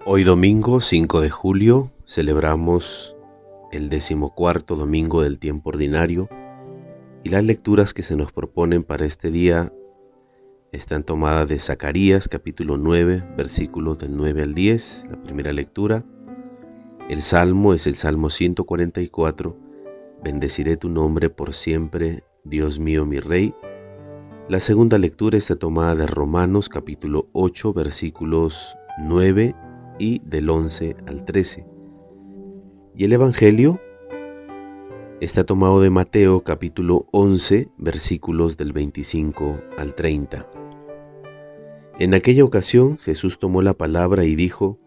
Hoy domingo 5 de julio celebramos el 14º domingo del tiempo ordinario y las lecturas que se nos proponen para este día están tomadas de Zacarías capítulo 9 versículos del 9 al 10, la primera lectura. El salmo es el Salmo 144, bendeciré tu nombre por siempre, Dios mío mi Rey. La segunda lectura está tomada de Romanos capítulo 8 versículos 9 y del 11 al 13. Y el Evangelio está tomado de Mateo capítulo 11 versículos del 25 al 30. En aquella ocasión Jesús tomó la palabra y dijo: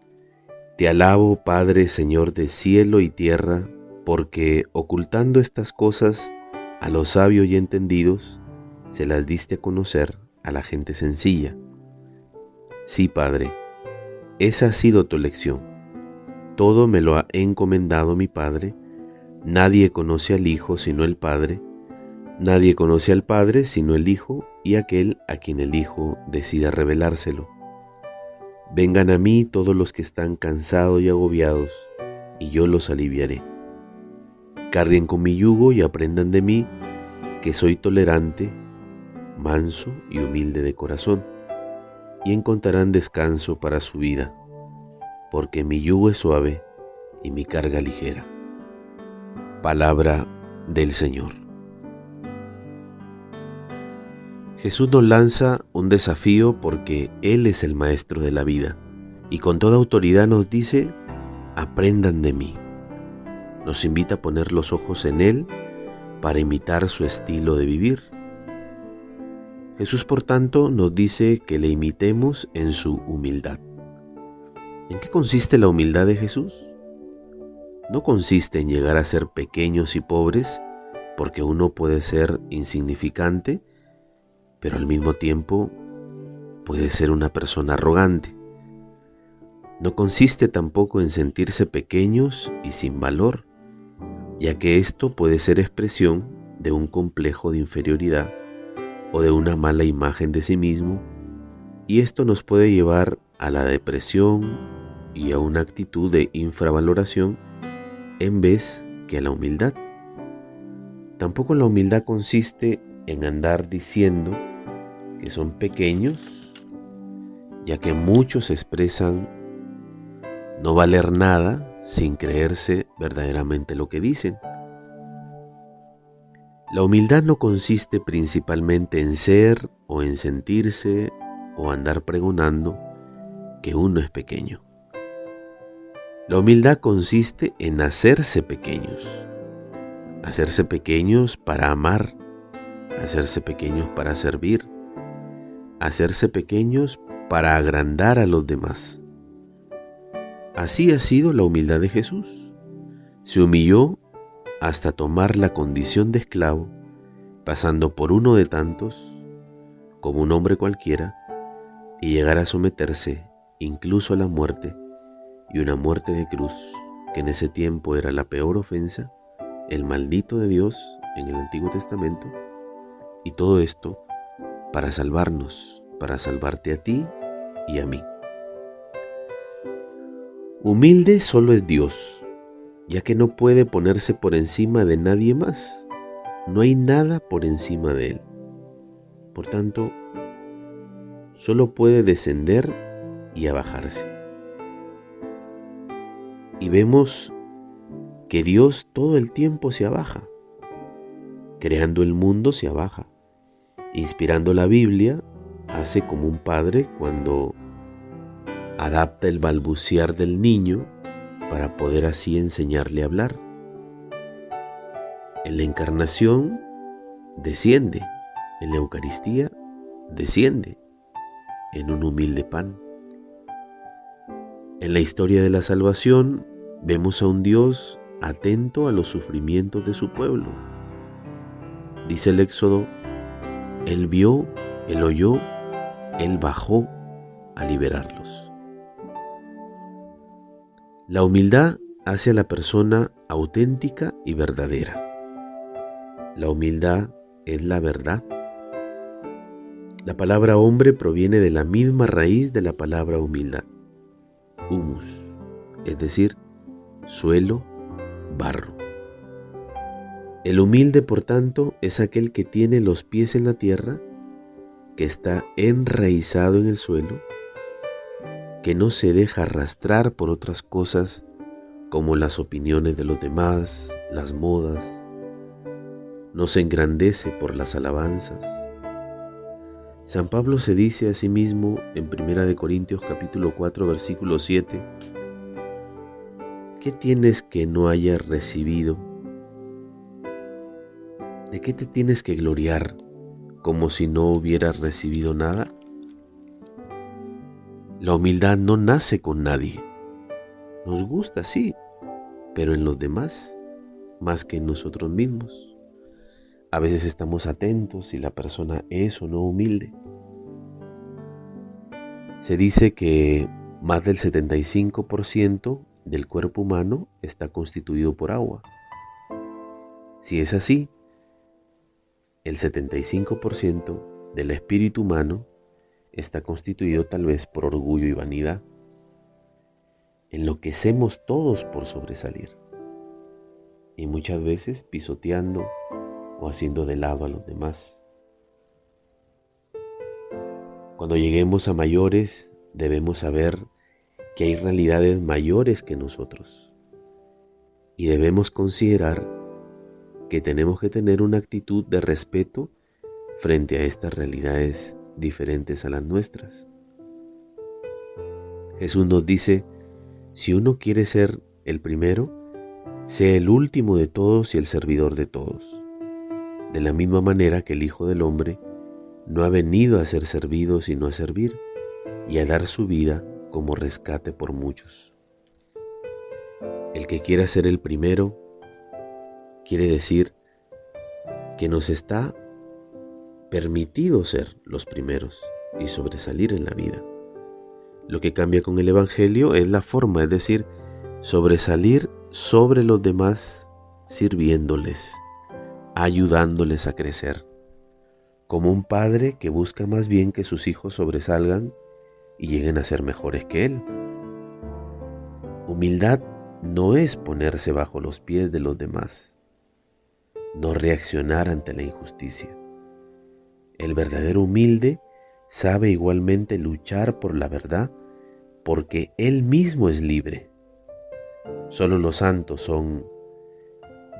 Te alabo, Padre, Señor de cielo y tierra, porque ocultando estas cosas a los sabios y entendidos, se las diste a conocer a la gente sencilla. Sí, Padre, esa ha sido tu elección. Todo me lo ha encomendado mi Padre. Nadie conoce al Hijo sino el Padre. Nadie conoce al Padre sino el Hijo y aquel a quien el Hijo decida revelárselo. Vengan a mí todos los que están cansados y agobiados, y yo los aliviaré. Carguen con mi yugo y aprendan de mí, que soy tolerante, manso y humilde de corazón, y encontrarán descanso para su vida, porque mi yugo es suave y mi carga ligera. Palabra del Señor. Jesús nos lanza un desafío porque Él es el Maestro de la vida, y con toda autoridad nos dice: aprendan de mí. Nos invita a poner los ojos en Él para imitar su estilo de vivir. Jesús, por tanto, nos dice que le imitemos en su humildad. ¿En qué consiste la humildad de Jesús? No consiste en llegar a ser pequeños y pobres, porque uno puede ser insignificante, pero al mismo tiempo puede ser una persona arrogante. No consiste tampoco en sentirse pequeños y sin valor, ya que esto puede ser expresión de un complejo de inferioridad o de una mala imagen de sí mismo, y esto nos puede llevar a la depresión y a una actitud de infravaloración en vez que a la humildad. Tampoco la humildad consiste en andar diciendo que son pequeños, ya que muchos expresan no valer nada sin creerse verdaderamente lo que dicen. La humildad no consiste principalmente en ser o en sentirse o andar pregonando que uno es pequeño. La humildad consiste en hacerse pequeños para amar, hacerse pequeños para servir, hacerse pequeños para agrandar a los demás. Así ha sido la humildad de Jesús. Se humilló hasta tomar la condición de esclavo, pasando por uno de tantos, como un hombre cualquiera, y llegar a someterse incluso a la muerte, y una muerte de cruz, que en ese tiempo era la peor ofensa, el maldito de Dios en el Antiguo Testamento, y todo esto para salvarnos, para salvarte a ti y a mí. Humilde solo es Dios, ya que no puede ponerse por encima de nadie más. No hay nada por encima de Él. Por tanto, solo puede descender y abajarse. Y vemos que Dios todo el tiempo se abaja. Creando el mundo se abaja. Inspirando la Biblia, hace como un padre cuando adapta el balbucear del niño para poder así enseñarle a hablar. En la encarnación desciende, en la Eucaristía desciende en un humilde pan. En la historia de la salvación vemos a un Dios atento a los sufrimientos de su pueblo. Dice el Éxodo: Él vio, Él oyó, Él bajó a liberarlos. La humildad hace a la persona auténtica y verdadera. La humildad es la verdad. La palabra hombre proviene de la misma raíz de la palabra humildad. humus, es decir, suelo, barro. El humilde, por tanto, es aquel que tiene los pies en la tierra, que está enraizado en el suelo, que no se deja arrastrar por otras cosas como las opiniones de los demás, las modas, no se engrandece por las alabanzas. San Pablo se dice a sí mismo en 1 Corintios capítulo 4 versículo 7, ¿qué tienes que no hayas recibido? ¿De qué te tienes que gloriar como si no hubieras recibido nada? La humildad no nace con nadie. Nos gusta, sí, pero en los demás, más que en nosotros mismos. A veces estamos atentos si la persona es o no humilde. Se dice que más del 75% del cuerpo humano está constituido por agua. Si es así, el 75% del espíritu humano está constituido tal vez por orgullo y vanidad. Enloquecemos todos por sobresalir y muchas veces pisoteando o haciendo de lado a los demás. Cuando lleguemos a mayores, debemos saber que hay realidades mayores que nosotros y debemos considerar que tenemos que tener una actitud de respeto frente a estas realidades diferentes a las nuestras. Jesús nos dice, si uno quiere ser el primero, sea el último de todos y el servidor de todos. De la misma manera que el Hijo del Hombre no ha venido a ser servido sino a servir y a dar su vida como rescate por muchos. El que quiera ser el primero quiere decir que nos está permitido ser los primeros y sobresalir en la vida. Lo que cambia con el Evangelio es la forma, es decir, sobresalir sobre los demás sirviéndoles, ayudándoles a crecer, como un padre que busca más bien que sus hijos sobresalgan y lleguen a ser mejores que él. Humildad no es ponerse bajo los pies de los demás, no reaccionar ante la injusticia. El verdadero humilde sabe igualmente luchar por la verdad porque él mismo es libre. Solo los santos son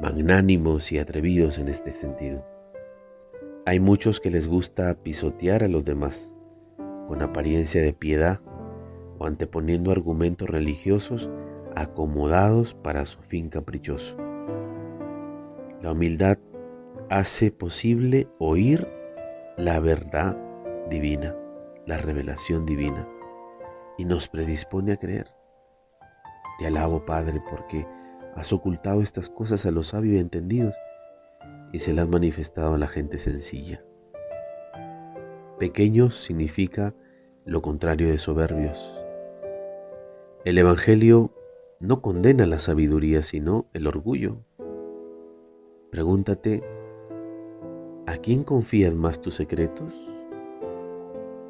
magnánimos y atrevidos en este sentido. Hay muchos que les gusta pisotear a los demás con apariencia de piedad o anteponiendo argumentos religiosos acomodados para su fin caprichoso. La humildad hace posible oír la verdad divina, la revelación divina, y nos predispone a creer. Te alabo, Padre, porque has ocultado estas cosas a los sabios y entendidos y se las has manifestado a la gente sencilla. Pequeños significa lo contrario de soberbios. El Evangelio no condena la sabiduría, sino el orgullo. Pregúntate, ¿a quién confías más tus secretos?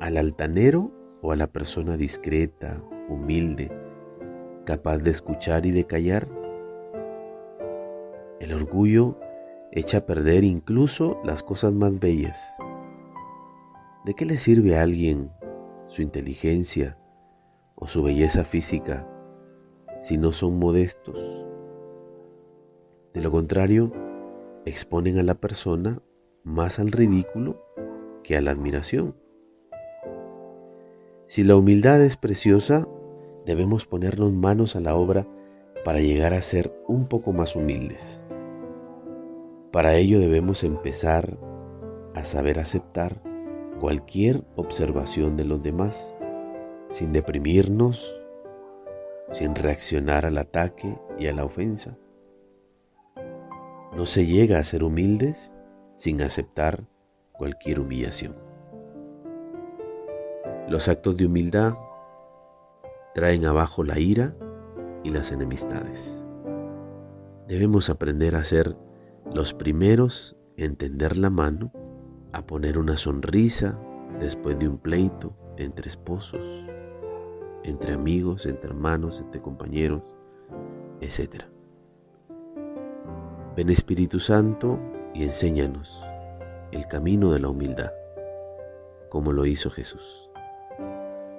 ¿Al altanero o a la persona discreta, humilde, capaz de escuchar y de callar? El orgullo echa a perder incluso las cosas más bellas. ¿De qué le sirve a alguien su inteligencia o su belleza física si no son modestos? De lo contrario, exponen a la persona más al ridículo que a la admiración. Si la humildad es preciosa, debemos ponernos manos a la obra para llegar a ser un poco más humildes. Para ello debemos empezar a saber aceptar cualquier observación de los demás, sin deprimirnos, sin reaccionar al ataque y a la ofensa. No se llega a ser humildes sin aceptar cualquier humillación. Los actos de humildad traen abajo la ira y las enemistades. Debemos aprender a ser los primeros en tender la mano, a poner una sonrisa después de un pleito entre esposos. entre amigos, entre hermanos, entre compañeros, etc. Ven Espíritu Santo y enséñanos el camino de la humildad, como lo hizo Jesús.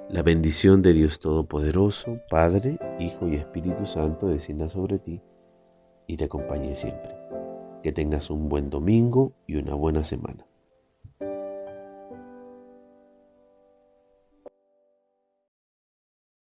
La bendición de Dios Todopoderoso, Padre, Hijo y Espíritu Santo, descienda sobre ti y te acompañe siempre. Que tengas un buen domingo y una buena semana.